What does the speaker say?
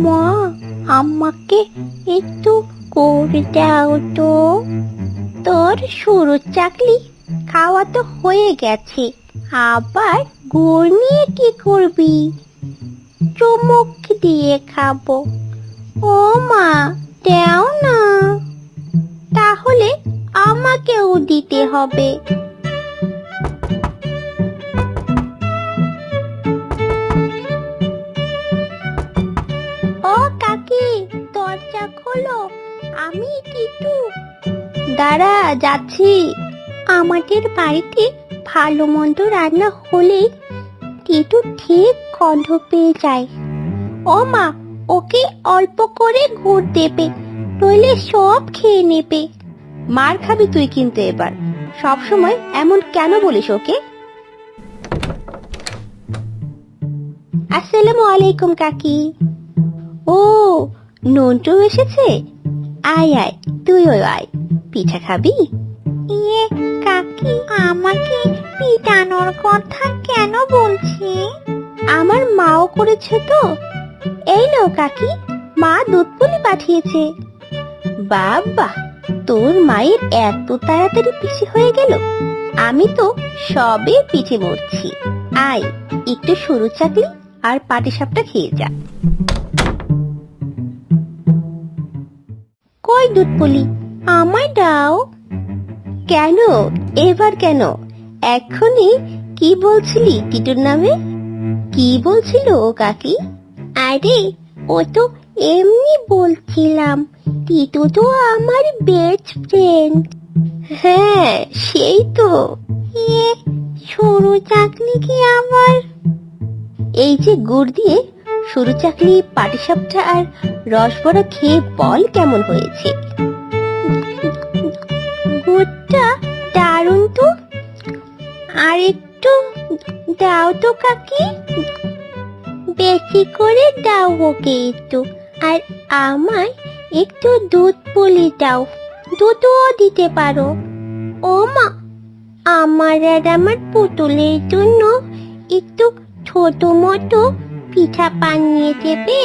মা, আমাকে একটু করে দাও তো। তোর সরু চাকলি খাওয়া তো হয়ে গেছে, আবার গুড় নিয়ে কি করবি? চুমুক দিয়ে খাবো। ও মা, দাও না। তাহলে আমাকেও দিতে হবে। ও কাকি, দরজা খোলো, আমি টিটু। দাঁড়া, যাচ্ছি। আমাদের বাড়িতে ভালো মন্দ রান্না হলেই টিটু ঠিক গন্ধ পেয়ে যায়। ও মা, ওকে অল্প করে গুড় দেবে, নইলে সব খেয়ে নেবে। মার খাবি তুই কিন্তু এবার। সব সময় এমন কেন বলিস ওকে? আসসালামু আলাইকুম কাকি। ও, নন্টু এসেছে। আয় আয়, তুইও আয়। পিঠা খাবি? ইয়ে কাকি, আমাকে পিটানোর কথা কেন বলছে? আমার মাও করেছে তো। এই নাও কাকি, মা দুধ পুলি পাঠিয়েছে। বাবা, তোর মায়ের এত তাড়াতাড়ি পিঠে হয়ে গেল। আমি তো সবে পিঠে মরছি। আয়, একটু সরু চাকলি আর পাটিসাপটা খেয়ে যা। কই দুধ পুলি, আমায় দাও। কেন এবার কেন? এক্ষুনি কি বলছিলি টিটুর নামে? কি বলছিল ও কাকি? আরে, ও তো এমনি বলছিলাম, টিটু তো আমার বেস্ট ফ্রেন্ড। হ্যাঁ, সেই তো। সরু চাকলি কি আবার? এই যে গুড় দিয়ে সরু চাকলি, পাটিসাপটা আর রসবড়া খেয়ে বল কেমন হয়েছে। গুড়টা দারুণ তো। আর একটু দাও তো কাকি, বেশি করে দাও ওকে একটু। আর আমায় একটু দুধ পুলি দাও, দুধও দিতে পারো। ও মা, আমার আর আমার পুতুলের জন্য একটু ছোট মতো পিঠা বানিয়ে দেবে?